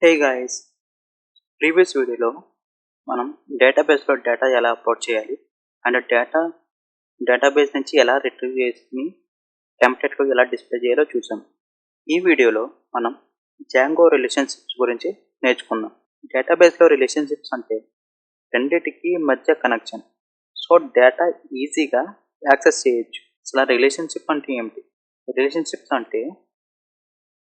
Hey guys, previous వీడియోలో మనం డేటాబేస్లో డేటా ఎలా అప్లోడ్ చేయాలి అండ్ డేటాబేస్ నుంచి ఎలా రిట్రీవ్ చేసుకుని టెంప్లెట్లో ఎలా డిస్ప్లే చేయాలో చూసాం. ఈ వీడియోలో మనం జాంగో రిలేషన్షిప్స్ గురించి నేర్చుకుందాం. డేటాబేస్లో రిలేషన్షిప్స్ అంటే రెండిటికి మధ్య కనెక్షన్. సో డేటా ఈజీగా యాక్సెస్ చేయొచ్చు. అసలు రిలేషన్షిప్ అంటే ఏమిటి? రిలేషన్షిప్స్ అంటే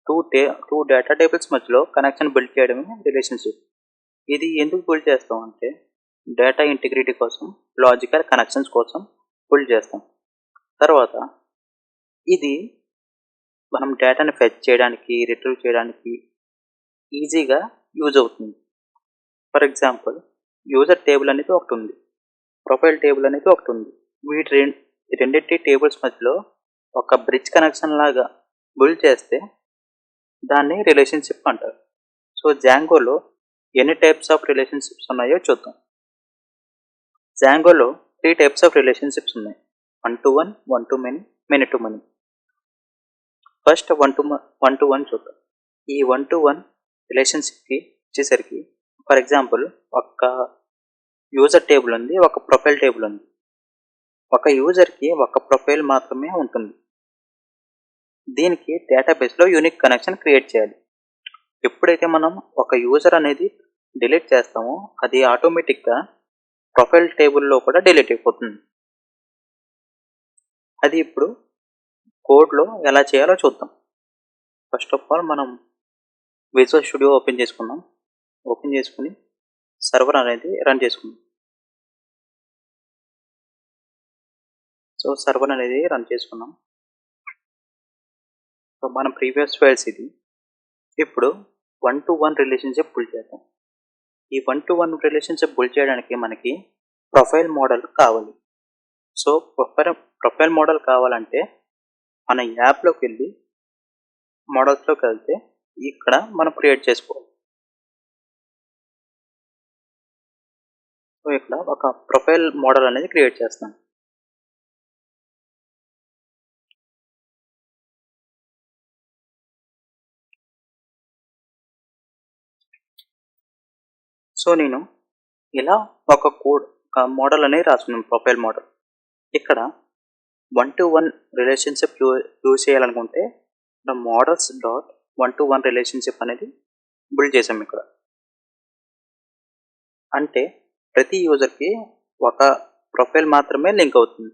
టూ డేటా టేబుల్స్ మధ్యలో కనెక్షన్ బిల్డ్ చేయడమే రిలేషన్షిప్. ఇది ఎందుకు బిల్డ్ చేస్తాం అంటే డేటా ఇంటిగ్రిటీ కోసం, లాజికల్ కనెక్షన్స్ కోసం బిల్డ్ చేస్తాం. తర్వాత ఇది మనం డేటాని ఫెచ్ చేయడానికి, రిట్రీవ్ చేయడానికి ఈజీగా యూజ్ అవుతుంది. ఫర్ ఎగ్జాంపుల్, యూజర్ టేబుల్ అనేది ఒకటి ఉంది, ప్రొఫైల్ టేబుల్ అనేది ఒకటి ఉంది. రెండింటి టేబుల్స్ మధ్యలో ఒక బ్రిడ్జ్ కనెక్షన్ లాగా బిల్డ్ చేస్తే దాన్ని రిలేషన్షిప్ అంటారు. సో జాంగోలో ఎన్ని టైప్స్ ఆఫ్ రిలేషన్షిప్స్ ఉన్నాయో చూద్దాం. జాంగోలో 3 టైప్స్ ఆఫ్ రిలేషన్షిప్స్ ఉన్నాయి: 1-to-1, 1-to-many, many-to-many. First 1-to-1 చూద్దాం. ఈ 1-to-1 రిలేషన్షిప్కి వచ్చేసరికి, ఫర్ ఎగ్జాంపుల్, ఒక యూజర్ టేబుల్ ఉంది, ఒక ప్రొఫైల్ టేబుల్ ఉంది. ఒక యూజర్కి ఒక ప్రొఫైల్ మాత్రమే ఉంటుంది. దీనికి డేటాబేస్లో యూనిక్ కనెక్షన్ క్రియేట్ చేయాలి. ఎప్పుడైతే మనం ఒక యూజర్ అనేది డిలీట్ చేస్తామో అది ఆటోమేటిక్గా ప్రొఫైల్ టేబుల్లో కూడా డిలీట్ అయిపోతుంది. అది ఇప్పుడు కోడ్లో ఎలా చేయాలో చూద్దాం. ఫస్ట్ ఆఫ్ ఆల్ మనం విజువల్ స్టూడియో ఓపెన్ చేసుకుందాం. ఓపెన్ చేసుకుని సర్వర్ అనేది రన్ చేసుకుందాం. సో సర్వర్ అనేది రన్ చేసుకున్నాం. సో మన ప్రీవియస్ ఫైల్స్ ఇది. ఇప్పుడు 1-to-1 రిలేషన్షిప్ బిల్డ్ చేద్దాం. ఈ 1-to-1 రిలేషన్షిప్ బిల్డ్ చేయడానికి మనకి ప్రొఫైల్ మోడల్ కావాలి. సో ప్రొఫైల్ మోడల్ కావాలంటే మన యాప్లోకి వెళ్ళి మోడల్స్లోకి వెళ్తే ఇక్కడ మనం క్రియేట్ చేసుకోవాలి. సో ఇక్కడ ఒక ప్రొఫైల్ మోడల్ అనేది క్రియేట్ చేస్తాం. సో నేను ఇలా ఒక మోడల్ అనేది రాసుకున్నాను, ప్రొఫైల్ మోడల్. ఇక్కడ 1-to-1 రిలేషన్షిప్ యూజ్ చేయాలనుకుంటే మోడల్స్ డాట్ 1-to-1 రిలేషన్షిప్ అనేది బిల్డ్ చేసాం. ఇక్కడ అంటే ప్రతి యూజర్కి ఒక ప్రొఫైల్ మాత్రమే లింక్ అవుతుంది.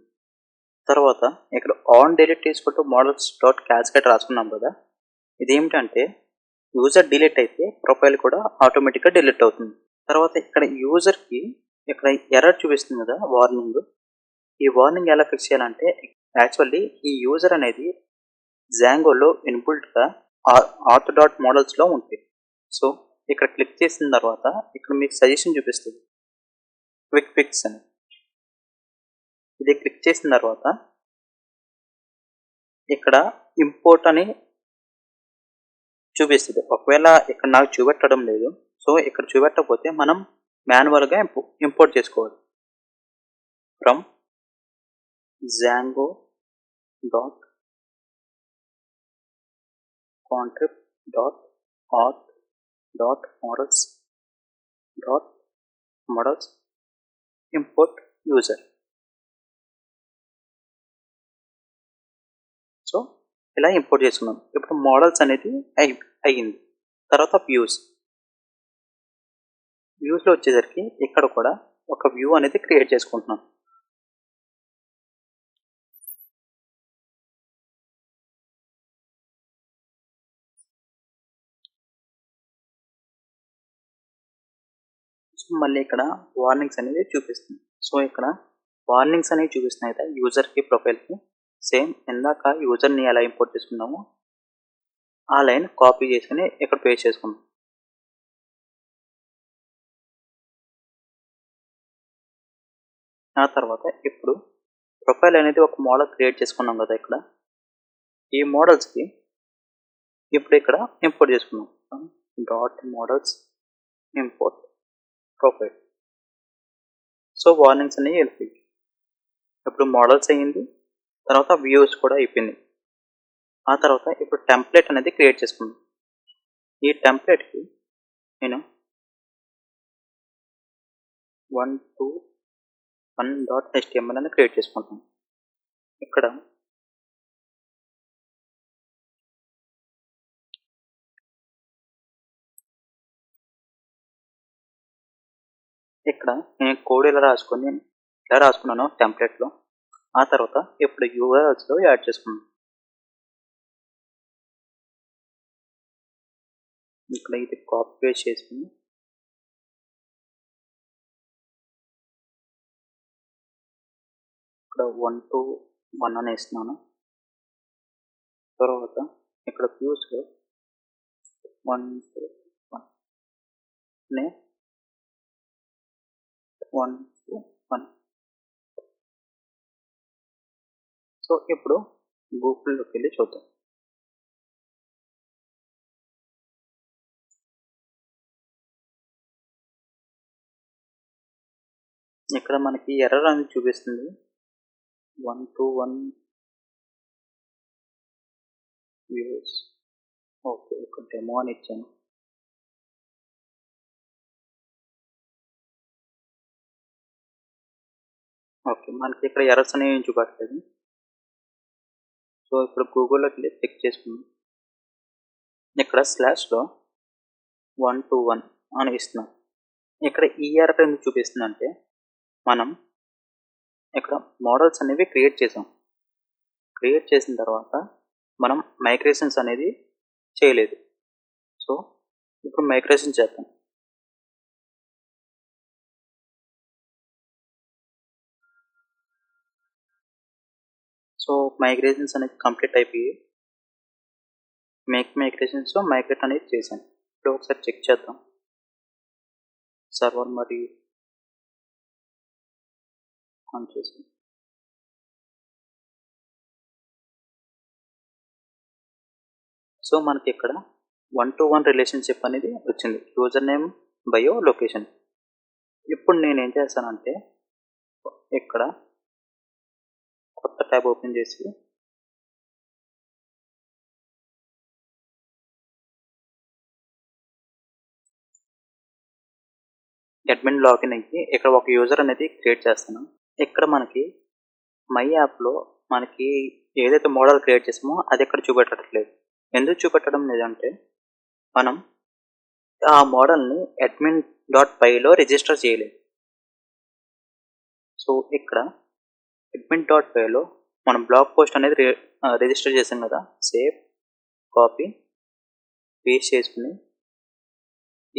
తర్వాత ఇక్కడ ఆన్ డిలీట్ తీసుకుంటూ మోడల్స్ డాట్ క్యాస్కేడ్ రాసుకున్నాం కదా. ఇదేమిటంటే యూజర్ డిలీట్ అయితే ప్రొఫైల్ కూడా ఆటోమేటిక్గా డిలీట్ అవుతుంది. తర్వాత ఇక్కడ యూజర్కి ఇక్కడ ఎర్రర్ చూపిస్తుంది కదా, వార్నింగ్. ఈ వార్నింగ్ ఎలా ఫిక్స్ చేయాలంటే, యాక్చువల్లీ ఈ యూజర్ అనేది జాంగోలో ఇన్బుల్ట్గా ఆథ్ డాట్ మోడల్స్లో ఉంటుంది. సో ఇక్కడ క్లిక్ చేసిన తర్వాత ఇక్కడ మీకు సజెషన్ చూపిస్తుంది, క్విక్ ఫిక్స్ అని. ఇది క్లిక్ చేసిన తర్వాత ఇక్కడ ఇంపోర్ట్ అని చూపిస్తుంది. ఒకవేళ ఇక్కడ నాకు చూపెట్టడం లేదు, సో ఇక్కడ చూపెట్టకపోతే మనం మాన్యువల్గా ఇంపోర్ట్ చేసుకోవాలి. From Django dot contrib dot auth dot models import user. So ఇలా ఇంపోర్ట్ చేసుకున్నాం. ఇప్పుడు మోడల్స్ అనేది అయ్యింది. తర్వాత వ్యూస్లో వచ్చేసరికి ఇక్కడ కూడా ఒక వ్యూ అనేది క్రియేట్ చేసుకుంటున్నాం. మళ్ళీ ఇక్కడ వార్నింగ్స్ అనేది చూపిస్తుంది. సో ఇక్కడ వార్నింగ్స్ అనేవి చూపిస్తున్నాయి కదా యూజర్కి, ప్రొఫైల్కి. సేమ్ ఇందాక యూజర్ని ఎలా ఇంపోర్ట్ చేసుకున్నామో ఆ లైన్ కాపీ చేసుకుని ఇక్కడ పేస్ట్ చేసుకున్నాం. ఆ తర్వాత ఇప్పుడు ప్రొఫైల్ అనేది ఒక మోడల్ క్రియేట్ చేసుకున్నాం కదా. ఇక్కడ ఈ మోడల్స్కి ఇప్పుడు ఇక్కడ ఇంపోర్ట్ చేసుకున్నాం. Dot models import profile. So warnings అనేవి వెళ్ళిపోయి ఇప్పుడు మోడల్స్ అయ్యింది. తర్వాత వ్యూస్ కూడా అయిపోయింది. ఆ తర్వాత ఇప్పుడు టెంప్లెట్ అనేది క్రియేట్ చేసుకున్నాం. ఈ టెంప్లెట్కి నేను 121.html అని క్రియేట్ చేసుకుంటాను. ఇక్కడ నేను కోడ్ ఇలా రాసుకున్నాను టెంప్లెట్లో. ఆ తర్వాత ఇప్పుడు URLsలో యాడ్ చేసుకున్నాను. ఇక్కడ ఇది కాపీ పేస్ట్ చేసుకుని ఇక్కడ 1 to 1 అని ఇస్తున్నాను. తర్వాత ఇక్కడ వ్యూస్లో 1 to 1 నే 1 to 1. సో ఇప్పుడు గూగుల్లోకి వెళ్ళి చూద్దాం. ఇక్కడ మనకి ఎర్రర్ అనేది చూపిస్తుంది. 1 to 1 వ్యూస్. ఓకే, ఇక్కడ డెమో అని ఇచ్చాను. ఓకే, మనకి ఇక్కడ ఎర్రర్స్ అనేవి చూపట్లేదు. సో ఇప్పుడు గూగుల్లోకి వెళ్ళి చెక్ చేసుకుందాం. ఇక్కడ స్లాష్లో 1 to 1 అని ఇస్తున్నాం. ఇక్కడ ఈ ఎర్రర్ ఎందుకు చూపిస్తుందంటే మనం ఇక్కడ మోడల్స్ అనేవి క్రియేట్ చేసాం. క్రియేట్ చేసిన తర్వాత మనం మైగ్రేషన్స్ అనేది చేయలేదు. సో ఇప్పుడు మైగ్రేషన్ చేద్దాం. సో మైగ్రేషన్స్ అనేది కంప్లీట్ అయిపోయి మైగ్రేషన్స్ మైగ్రేట్ అనేది చేశాను. ఇప్పుడు ఒకసారి చెక్ చేద్దాం. సర్వర్ మరియు ఆన్ చేసి సో మనకి ఇక్కడ 1 to 1 రిలేషన్షిప్ అనేది వచ్చింది. User name, bio, location. ఇప్పుడు నేను ఏం చేస్తానంటే ఇక్కడ కొత్త ట్యాబ్ ఓపెన్ చేసి అడ్మిన్ లాగిన్ అయ్యి ఇక్కడ ఒక యూజర్ అనేది క్రియేట్ చేస్తాను. ఇక్కడ మనకి మై యాప్లో మనకి ఏదైతే మోడల్ క్రియేట్ చేసామో అది ఇక్కడ చూపెట్టట్లేదు. ఎందుకు చూపెట్టడం లేదంటే మనం ఆ మోడల్ని admin.pyలో రిజిస్టర్ చేయలేదు. సో ఇక్కడ admin.pyలో మనం బ్లాగ్ పోస్ట్ అనేది రిజిస్టర్ చేసాం కదా. సేవ్, కాపీ, పేస్ట్ చేసుకుని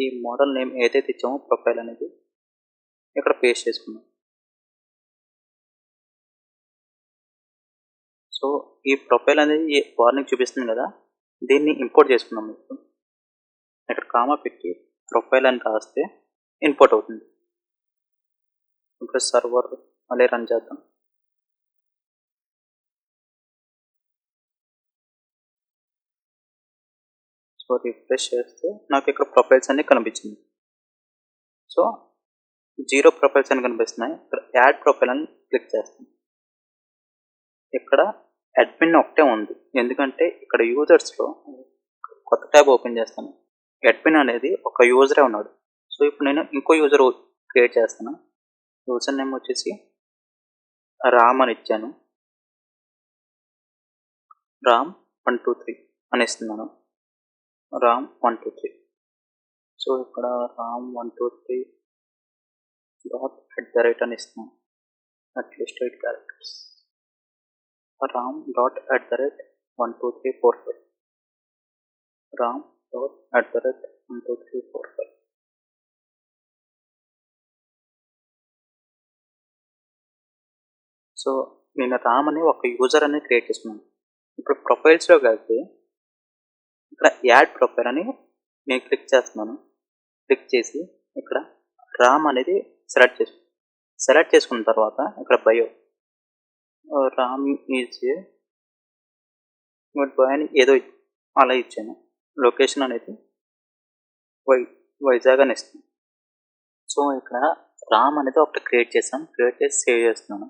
ఈ మోడల్ నేమ్ ఏదైతే ఇచ్చామో ప్రొఫైల్ అనేది ఇక్కడ పేస్ట్ చేసుకున్నాం. సో ఈ ప్రొఫైల్ అనేది వార్నింగ్ చూపిస్తుంది కదా, దీన్ని ఇంపోర్ట్ చేసుకున్నాం. ఇక్కడ కామా పెట్టి ప్రొఫైల్ అని రాస్తే ఇంపోర్ట్ అవుతుంది. ఇప్పుడు సర్వర్ మళ్ళీ రన్ చేద్దాం. సో రిఫ్రెష్ చేస్తే నాకు ఇక్కడ ప్రొఫైల్స్ అన్ని కనిపించింది. సో 0 ప్రొఫైల్స్ అని కనిపిస్తున్నాయి. ఇక్కడ యాడ్ ప్రొఫైల్ అని క్లిక్ చేస్తాను. ఇక్కడ అడ్మిన్ ఒకటే ఉంది, ఎందుకంటే ఇక్కడ యూజర్స్లో కొత్త ట్యాబ్ ఓపెన్ చేస్తాను. అడ్మిన్ అనేది ఒక యూజరే ఉన్నాడు. సో ఇప్పుడు నేను ఇంకో యూజర్ క్రియేట్ చేస్తాను. యూజర్ నేమ్ వచ్చేసి రామ్ అని ఇచ్చాను. రామ్ 123 అని ఇస్తున్నాను. రామ్ 123. సో ఇక్కడ రామ్ 123.@ అని ఇస్తున్నాను. At least 8 characters. ram.@12345. ram.@12345. So నేను రామ్ అని ఒక యూజర్ అనేది క్రియేట్ చేసుకున్నాను. ఇప్పుడు ప్రొఫైల్స్లోకి వెళ్తే ఇక్కడ యాడ్ ప్రొఫైల్ అని నేను క్లిక్ చేస్తున్నాను. క్లిక్ చేసి ఇక్కడ రామ్ అనేది సెలెక్ట్ చేసుకున్న తర్వాత ఇక్కడ bio Ram is good boy అని ఏదో అలా ఇచ్చాను. లొకేషన్ అనేది వైజాగ్ అని ఇస్తాను. సో ఇక్కడ రామ్ అనేది ఒకటి క్రియేట్ చేశాను. క్రియేట్ చేసి సేవ్ చేస్తున్నాను.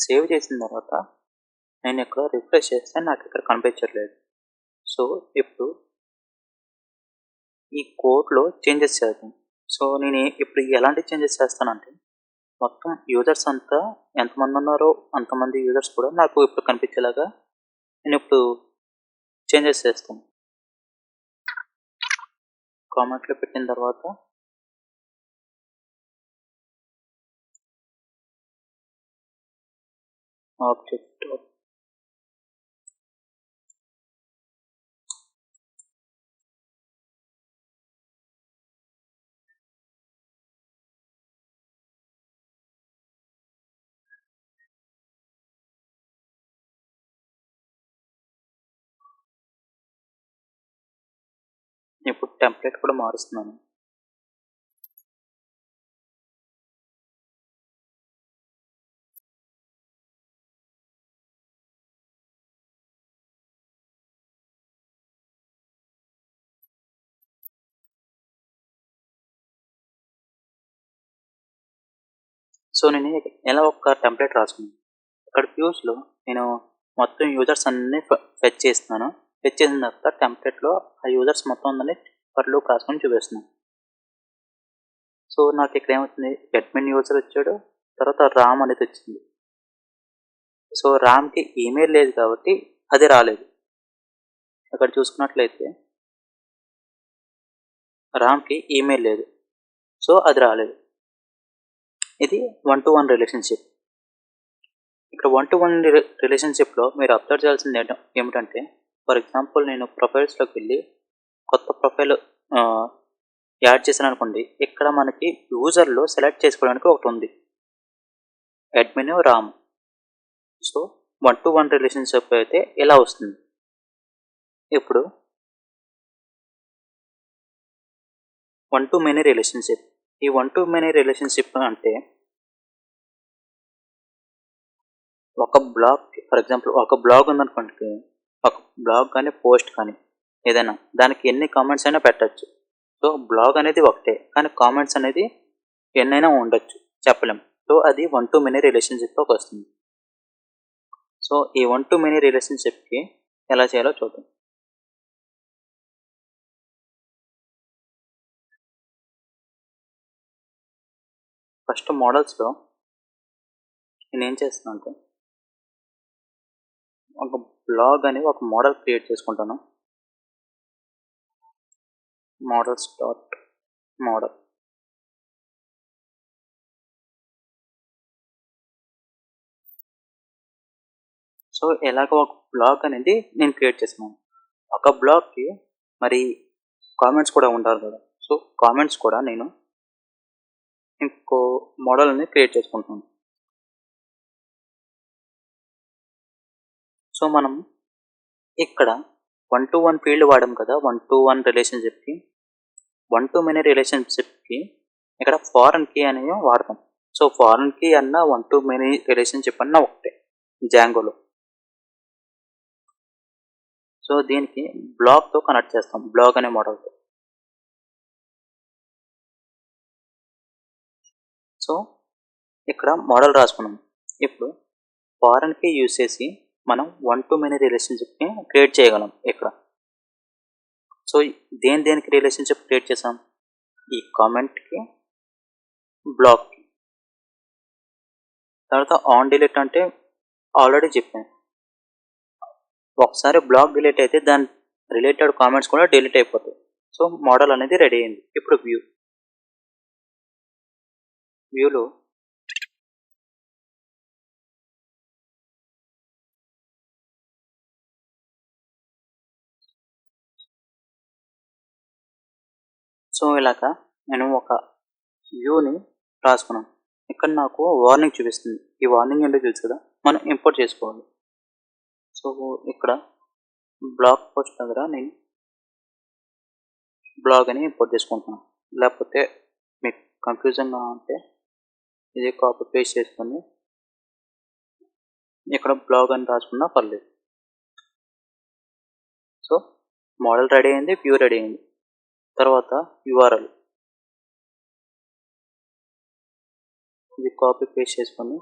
సేవ్ చేసిన తర్వాత నేను ఇక్కడ రిఫ్రెష్ చేస్తే నాకు ఇక్కడ కనిపించట్లేదు. సో ఇప్పుడు ఈ కోడ్లో చేంజెస్ చేద్దాం. సో నేను ఇప్పుడు ఎలాంటి చేంజెస్ చేస్తానంటే, మొత్తం యూజర్స్ అంతా ఎంతమంది ఉన్నారో అంతమంది యూజర్స్ కూడా నాకు ఇప్పుడు కనిపించేలాగా నేను ఇప్పుడు చేంజెస్ చేస్తాను. కామెంట్లో పెట్టిన తర్వాత ఆబ్జెక్ట్ ఇప్పుడు టెంప్లెట్ కూడా మారుస్తున్నాను. సో నేను ఎలా ఒక టెంప్లెట్ రాసుకున్నాను. ఇక్కడ వ్యూస్లో నేను మొత్తం యూజర్స్ అన్ని ఫెచ్ చేస్తున్నాను. ఫెచ్ చేసిన తర్వాత టెంప్లెట్లో ఆ యూజర్స్ మొత్తం ఉందని ఫర్ లూప్ రాసుకొని చూపిస్తున్నాను. సో నాకు ఇక్కడ ఏమవుతుంది, అడ్మిన్ యూజర్ వచ్చాడు, తర్వాత రామ్ అనేది వచ్చింది. సో రామ్కి ఈమెయిల్ లేదు కాబట్టి అది రాలేదు. అక్కడ చూసుకున్నట్లయితే రామ్కి ఈమెయిల్ లేదు, సో అది రాలేదు. ఇది 1-to-1 రిలేషన్షిప్. ఇక్కడ 1-to-1 రిలేషన్షిప్లో మీరు అబ్జర్వ్ చేయాల్సింది ఏమిటంటే, ఫర్ ఎగ్జాంపుల్ నేను ప్రొఫైల్స్లోకి వెళ్ళి కొత్త ప్రొఫైల్ యాడ్ చేశాను అనుకోండి. ఇక్కడ మనకి యూజర్లో సెలెక్ట్ చేసుకోవడానికి ఒకటి ఉంది, admin Ram. So 1-to-1 relationship అయితే ఇలా వస్తుంది. ఇప్పుడు 1-to-many రిలేషన్షిప్. ఈ 1-to-many రిలేషన్షిప్ అంటే ఒక బ్లాగ్, ఫర్ ఎగ్జాంపుల్ ఒక బ్లాగ్ ఉందనుకోండి, ఒక బ్లాగ్ కానీ పోస్ట్ కానీ ఏదైనా దానికి ఎన్ని కామెంట్స్ అయినా పెట్టచ్చు. సో బ్లాగ్ అనేది ఒకటే కానీ కామెంట్స్ అనేది ఎన్నైనా ఉండొచ్చు, చెప్పలేం. సో అది 1-to-many రిలేషన్షిప్లోకి వస్తుంది. సో ఈ 1-to-many రిలేషన్షిప్కి ఎలా చేయాలో చూద్దాం. ఫస్ట్ మోడల్స్లో నేనేం చేస్తాను అంటే, ఒక బ్లాగ్ అని ఒక మోడల్ క్రియేట్ చేసుకుంటాను. Models dot model. సో ఇలాగ ఒక బ్లాగ్ అనేది నేను క్రియేట్ చేస్తున్నాను. ఒక బ్లాగ్కి మరి కామెంట్స్ కూడా ఉండాలి కదా. సో కామెంట్స్ కూడా నేను ఇంకో మోడల్ అనేది క్రియేట్ చేసుకుంటున్నాను. సో మనం ఇక్కడ 1-to-1 ఫీల్డ్ వాడాం కదా, 1-to-1 రిలేషన్షిప్కి. 1-to-many రిలేషన్షిప్కి ఇక్కడ ఫారెన్ కీ అనేది వాడతాం. సో ఫారెన్ కీ అన్న 1-to-many రిలేషన్షిప్ అన్న ఒకటే జాంగోలో. సో దీనికి బ్లాగ్తో కనెక్ట్ చేస్తాం, బ్లాగ్ అనే మోడల్తో. సో ఇక్కడ మోడల్ రాసుకున్నాం. ఇప్పుడు ఫారెన్ కీ యూజ్ చేసి మనం 1-to-many రిలేషన్షిప్ని క్రియేట్ చేయగలం ఇక్కడ. సో దేనికి రిలేషన్షిప్ క్రియేట్ చేసాం, ఈ కామెంట్కి బ్లాగ్కి. తర్వాత ఆన్ డిలీట్ అంటే ఆల్రెడీ చెప్పాను, ఒకసారి బ్లాగ్ డిలీట్ అయితే దాని రిలేటెడ్ కామెంట్స్ కూడా డిలీట్ అయిపోతాయి. సో మోడల్ అనేది రెడీ అయింది. ఇప్పుడు వ్యూలో సో ఇలాగా నేను ఒక వ్యూని రాసుకున్నాను. ఇక్కడ నాకు వార్నింగ్ చూపిస్తుంది. ఈ వార్నింగ్ ఏంటో తెలుసు కదా, మనం ఇంపోర్ట్ చేసుకోవాలి. సో ఇక్కడ బ్లాగ్ పోస్ట్ దగ్గర నేను బ్లాగ్ అని ఇంపోర్ట్ చేసుకుంటున్నాను. లేకపోతే మీకు కన్ఫ్యూజన్గా ఉంటే ఇది కాపీ పేస్ట్ చేసుకొని ఇక్కడ బ్లాగ్ అని రాసుకున్నా పర్లేదు. సో మోడల్ రెడీ అయింది, వ్యూ రెడీ అయింది. తర్వాత URL ఇది కాపీ పేస్ట్ చేసుకొని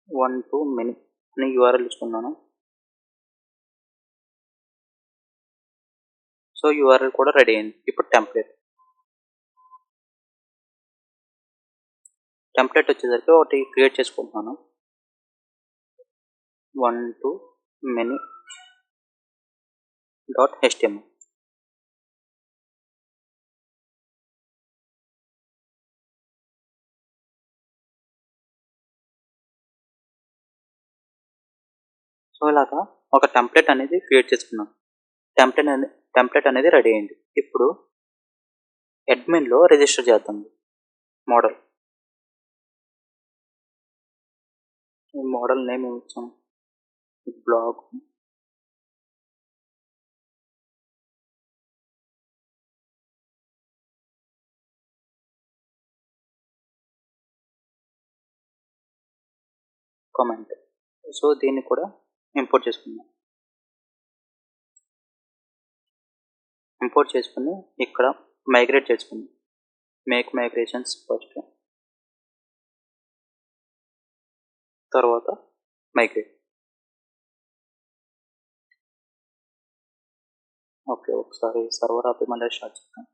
one to many అని యూఆర్ఎల్ ఇచ్చుకున్నాను. సో యూఆర్ఎల్ కూడా రెడీ అయింది. ఇప్పుడు టెంప్లెట్ వచ్చేసరికి ఒకటి క్రియేట్ చేసుకుంటున్నాను. 1to-many.html. సో ఇలాగా ఒక టెంప్లెట్ అనేది క్రియేట్ చేసుకున్నాం. టెంప్లెట్ అనేది రెడీ అయింది. ఇప్పుడు అడ్మిన్లో రిజిస్టర్ చేద్దాం మోడల్. ఈ మోడల్ నేమ్ ఇచ్చాం బ్లాగ్. కామెంట్. సో దీన్ని కూడా ఇంపోర్ట్ చేసుకుందాం. ఇంపోర్ట్ చేసుకుని ఇక్కడ మైగ్రేట్ చేసుకుందాం. మేక్ మైగ్రేషన్స్ ఫస్ట్, తర్వాత మైగ్రేట్. ఓకే, ఒకసారి సర్వర్ ఆపి మళ్ళీ స్టార్ట్ చేద్దాం.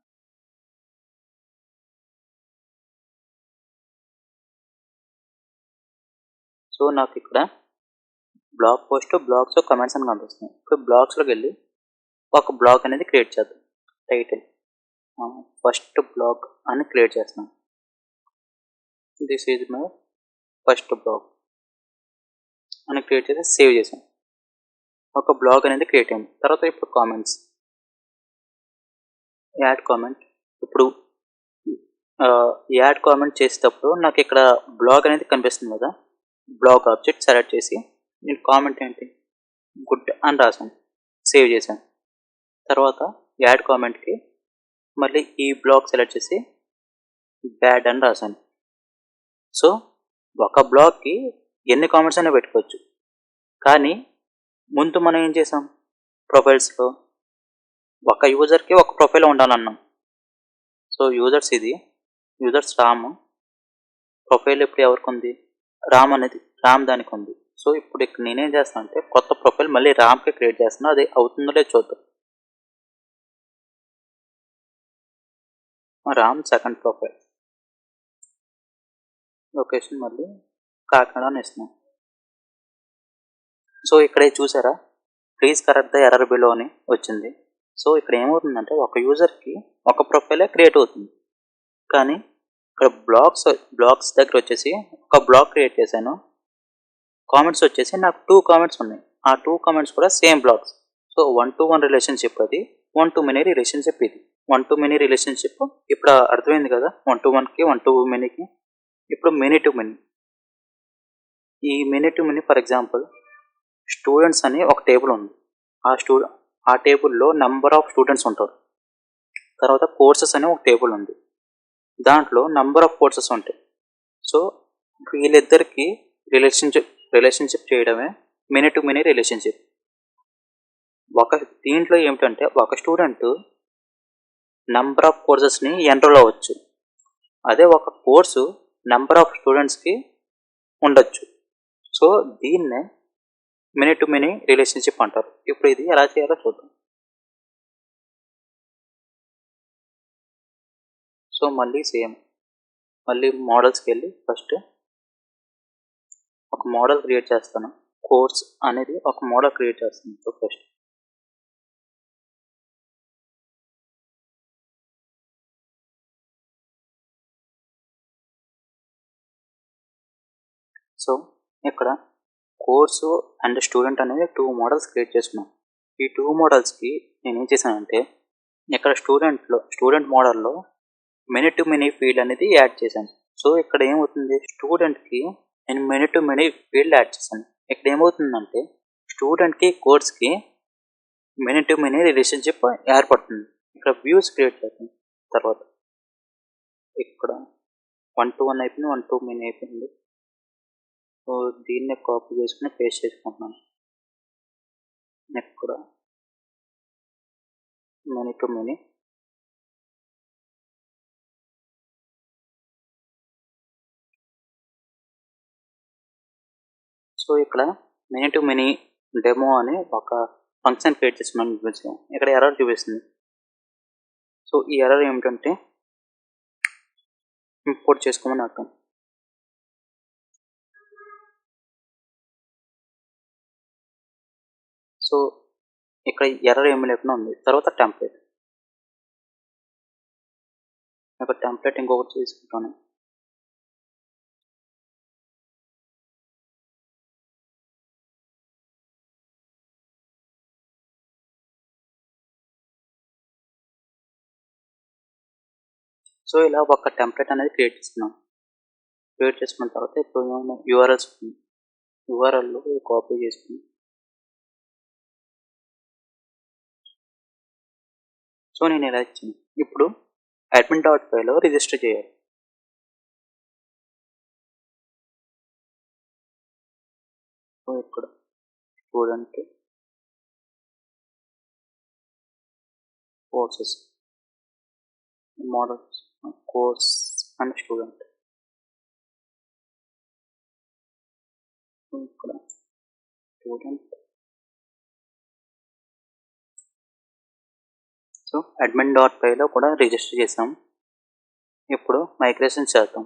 సో నాకు ఇక్కడ బ్లాగ్ పోస్ట్, బ్లాగ్స్, కమెంట్స్ అని కనిపిస్తున్నాయి. ఇప్పుడు బ్లాగ్స్లోకి వెళ్ళి ఒక బ్లాగ్ అనేది క్రియేట్ చేద్దాం. టైటిల్ ఫస్ట్ బ్లాగ్ అని క్రియేట్ చేస్తున్నాం. This is my first blog అని క్రియేట్ చేసి సేవ్ చేసాం. ఒక బ్లాగ్ అనేది క్రియేట్ అయింది. తర్వాత ఇప్పుడు కామెంట్స్, యాడ్ కామెంట్. ఇప్పుడు యాడ్ కామెంట్ చేసేటప్పుడు నాకు ఇక్కడ బ్లాగ్ అనేది కనిపిస్తుంది కదా, బ్లాగ్ ఆబ్జెక్ట్ సెలెక్ట్ చేసి నేను కామెంట్ ఏంటి గుడ్ అని రాశాను, సేవ్ చేశాను. తర్వాత యాడ్ కామెంట్కి మళ్ళీ ఈ బ్లాగ్ సెలెక్ట్ చేసి బ్యాడ్ అని రాశాను. సో ఒక బ్లాగ్కి ఎన్ని కామెంట్స్ అయినా పెట్టుకోవచ్చు. కానీ ముందు మనం ఏం చేసాం, ప్రొఫైల్స్లో ఒక యూజర్కి ఒక ప్రొఫైల్ ఉండాలన్నాం. సో యూజర్స్ రామ్, ప్రొఫైల్ ఇప్పుడు ఎవరికి ఉంది, రామ్ దానికి ఉంది. సో ఇప్పుడు ఇక్కడ నేనేం చేస్తాను అంటే కొత్త ప్రొఫైల్ మళ్ళీ రామ్కి క్రియేట్ చేస్తున్నాను. అది అవుతుందో లేదో చూద్దాం. రామ్ సెకండ్ ప్రొఫైల్, లొకేషన్ మళ్ళీ కాకినాడ అని ఇస్తున్నాం. సో ఇక్కడ చూసారా, please correct the error below అని వచ్చింది. సో ఇక్కడ ఏమవుతుందంటే ఒక యూజర్కి ఒక ప్రొఫైలే క్రియేట్ అవుతుంది. కానీ ఇక్కడ బ్లాగ్స్ దగ్గర వచ్చేసి ఒక బ్లాగ్ క్రియేట్ చేశాను. కామెంట్స్ వచ్చేసి నాకు 2 కామెంట్స్ ఉన్నాయి. ఆ 2 కామెంట్స్ కూడా same blogs. So 1-to-1 relationship అది, 1-to-many రిలేషన్షిప్ ఇది. 1-to-many రిలేషన్షిప్ ఇప్పుడు అర్థమైంది కదా, 1-to-1కి 1-to-manyకి. ఇప్పుడు many-to-many. ఈ many-to-many ఫర్ ఎగ్జాంపుల్ స్టూడెంట్స్ అని ఒక టేబుల్ ఉంది. ఆ టేబుల్లో నెంబర్ ఆఫ్ స్టూడెంట్స్ ఉంటారు. తర్వాత కోర్సెస్ అని ఒక టేబుల్ ఉంది, దాంట్లో నెంబర్ ఆఫ్ కోర్సెస్ ఉంటాయి. సో వీళ్ళిద్దరికి రిలేషన్షిప్ చేయడమే many-to-many రిలేషన్షిప్. దీంట్లో ఏమిటంటే ఒక స్టూడెంట్ నెంబర్ ఆఫ్ కోర్సెస్ని ఎన్రోల్ అవ్వచ్చు. అదే ఒక కోర్సు నెంబర్ ఆఫ్ స్టూడెంట్స్కి ఉండొచ్చు. సో దీన్నే many-to-many రిలేషన్షిప్ అంటారు. ఇప్పుడు ఇది ఎలా చేయాలో చూద్దాం. సో మళ్ళీ సేమ్, మళ్ళీ మోడల్స్కి వెళ్ళి ఫస్ట్ ఒక మోడల్ క్రియేట్ చేస్తాను. కోర్స్ అనేది ఒక మోడల్ క్రియేట్ చేస్తాను. సో ఫస్ట్ సో ఇక్కడ కోర్సు అండ్ స్టూడెంట్ అనేది 2 మోడల్స్ క్రియేట్ చేసుకున్నాను. ఈ 2 మోడల్స్కి నేను ఏం చేశానంటే ఇక్కడ స్టూడెంట్ మోడల్లో many-to-many ఫీల్డ్ అనేది యాడ్ చేశాను. సో ఇక్కడ ఏమవుతుంది, స్టూడెంట్కి నేను many-to-many ఫీల్డ్ యాడ్ చేశాను. ఇక్కడ ఏమవుతుందంటే స్టూడెంట్కి కోర్స్కి many-to-many రిలేషన్షిప్ ఏర్పడుతుంది. ఇక్కడ వ్యూస్ క్రియేట్ చేస్తాను. తర్వాత ఇక్కడ 1-to-1 అయిపోయింది, 1-to-many అయిపోయింది. సో దీన్నే కాపీ చేసుకుని పేస్ట్ చేసుకుంటున్నాను. ఇక్కడ many-to-many, సో ఇక్కడ మెనీ టు మెనీ డెమో అని ఒక ఫంక్షన్ క్రియేట్ చేస్తున్నాను చూపించాం. ఇక్కడ ఎర్రర్ చూపిస్తుంది. సో ఈ ఎర్రర్ ఏమిటంటే ఇంపోర్ట్ చేసుకోమని అర్థం. సో ఇక్కడ ఎర్రర్ ఏమి లేకుండా ఉంది. తర్వాత టెంప్లెట్, ఒక టెంప్లెట్ ఇంకొకటి తీసుకుంటాను. సో ఇలా ఒక టెంప్లెట్ అనేది క్రియేట్ చేస్తున్నాం. క్రియేట్ చేసుకున్న తర్వాత ఇప్పుడు యూఆర్ఎల్లో కాపీ చేసుకుని, సో నేను ఇలా ఇచ్చాను. ఇప్పుడు admin.pyలో రిజిస్టర్ చేయాలి. సో ఇక్కడ student courses models course and student, ఇక్కడ స్టూడెంట్. సో admin.pyలో కూడా రిజిస్టర్ చేసాం. ఇప్పుడు మైగ్రేషన్ చేద్దాం.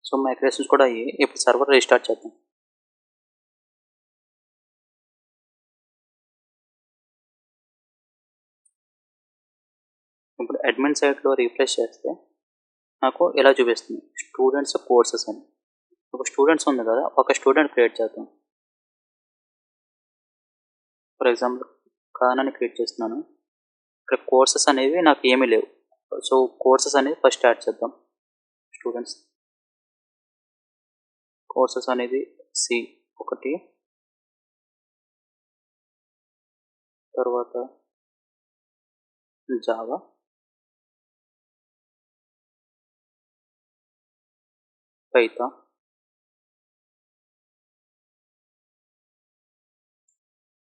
సో మైగ్రేషన్స్ కూడా అయ్యి ఇప్పుడు సర్వర్ రీస్టార్ట్ చేద్దాం. ఇప్పుడు అడ్మిన్ సైట్లో రీఫ్రెష్ చేస్తే నాకు ఇలా చూపిస్తుంది స్టూడెంట్స్ కోర్సెస్ అని. ఒక స్టూడెంట్స్ ఉంది కదా, ఒక స్టూడెంట్ క్రియేట్ చేద్దాం. ఫర్ ఎగ్జాంపుల్ ఖానాని క్రియేట్ చేస్తున్నాను. ఇక్కడ కోర్సెస్ అనేవి నాకు ఏమీ లేవు. సో కోర్సెస్ అనేది ఫస్ట్ యాడ్ చేద్దాం. స్టూడెంట్స్ కోర్సెస్ అనేది సి ఒకటి, తర్వాత జావా, పైథాన్,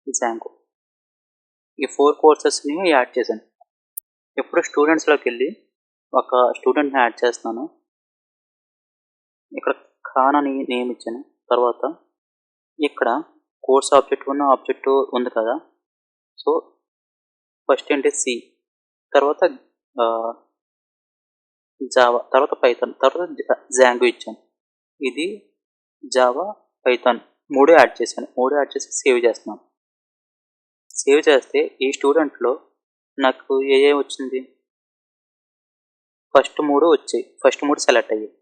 జాంగో, ఈ 4 కోర్సెస్ని యాడ్ చేశాను. ఇప్పుడు స్టూడెంట్స్లోకి వెళ్ళి ఒక స్టూడెంట్ని యాడ్ చేస్తున్నాను. ఇక్కడ ఖాన్ అని నేమ్ ఇచ్చాను. తర్వాత ఇక్కడ కోర్స్ ఆబ్జెక్ట్ ఉన్న ఆబ్జెక్ట్ ఉంది కదా, సో ఫస్ట్ ఏంటి సి, తర్వాత జావా, తర్వాత పైథాన్, తర్వాత జాంగో ఇచ్చాను. ఇది జావా, పైథాన్ 3 యాడ్ చేశాను. 3 యాడ్ చేసి సేవ్ చేస్తున్నాను. సేవ్ చేస్తే ఈ స్టూడెంట్లో నాకు ఏ వచ్చింది, ఫస్ట్ 3 వచ్చాయి. ఫస్ట్ 3 సెలెక్ట్ అయ్యాయి.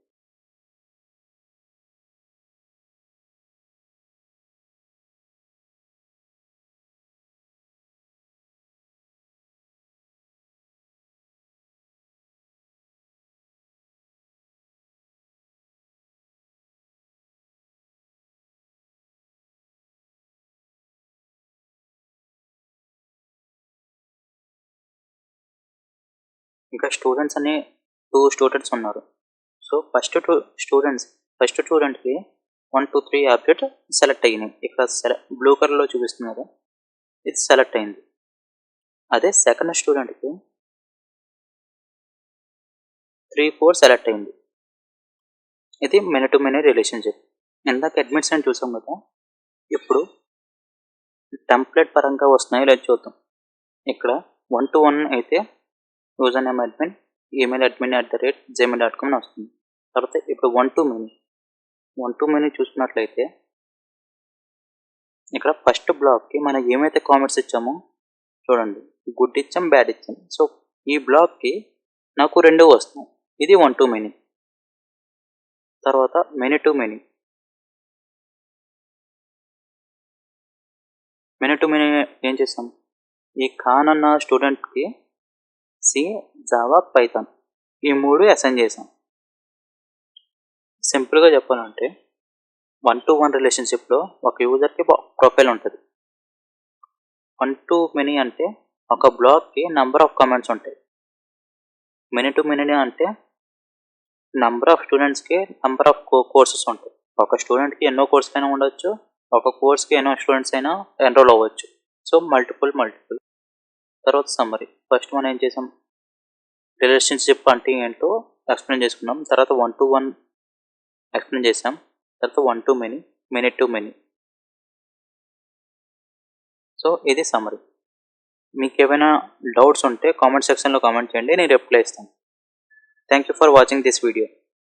ఇంకా స్టూడెంట్స్ అని 2 స్టూడెంట్స్ ఉన్నారు. సో ఫస్ట్ స్టూడెంట్కి 1 2 3 ఆబ్జెక్ట్ సెలెక్ట్ అయినాయి. ఇక్కడ బ్లూ కలర్లో చూపిస్తున్నారు, ఇది సెలెక్ట్ అయింది. అదే సెకండ్ స్టూడెంట్కి 3 4 సెలెక్ట్ అయింది. ఇది మెనీ టు మెనీ రిలేషన్షిప్. ఇందాక అడ్మిట్స్ అని చూసాం కదా, ఇప్పుడు టెంప్లెట్ పరంగా వస్తున్నాయో లేదో చూద్దాం. ఇక్కడ 1 to 1 అయితే user name admin, email admin@gmail.com అని వస్తుంది. తర్వాత ఇప్పుడు 1 to many చూసుకున్నట్లయితే ఇక్కడ ఫస్ట్ బ్లాక్కి మనం ఏమైతే కామెంట్స్ ఇచ్చామో చూడండి, గుడ్ ఇచ్చాం, బ్యాడ్ ఇచ్చాం. సో ఈ బ్లాక్కి నాకు 2 వస్తున్నాయి. ఇది 1 to many. తర్వాత మెనీ టు మెనీ ఏం చేస్తాం, ఈ ఖాన్ అన్న స్టూడెంట్కి సి, జావా, పైథాన్ ఈ 3 అసైన్ చేసాం. సింపుల్గా చెప్పాలంటే 1 to 1 రిలేషన్షిప్లో ఒక యూజర్కి ప్రొఫైల్ ఉంటుంది. 1 to many అంటే ఒక బ్లాక్కి నెంబర్ ఆఫ్ కమెంట్స్ ఉంటాయి. మెనీ టు మెనీ అంటే నెంబర్ ఆఫ్ స్టూడెంట్స్కి నెంబర్ ఆఫ్ కోర్సెస్ ఉంటాయి. ఒక స్టూడెంట్కి ఎన్నో కోర్సెస్ అయినా ఉండొచ్చు, ఒక కోర్స్కి ఎన్నో స్టూడెంట్స్ అయినా ఎన్రోల్ అవ్వచ్చు. So multiple. తర్వాత సమ్మరీ. ఫస్ట్ మనం ఏం చేసాం, రిలేషన్షిప్ అంటే ఏంటో ఎక్స్ప్లెయిన్ చేసుకున్నాం. తర్వాత 1 to 1 ఎక్స్ప్లెయిన్ చేసాం. తర్వాత 1 to many, many to many. So ఇది సమ్మరీ. మీకు ఏమైనా డౌట్స్ ఉంటే కామెంట్ సెక్షన్లో కామెంట్ చేయండి, నేను రిప్లై ఇస్తాను. Thank you for watching this video.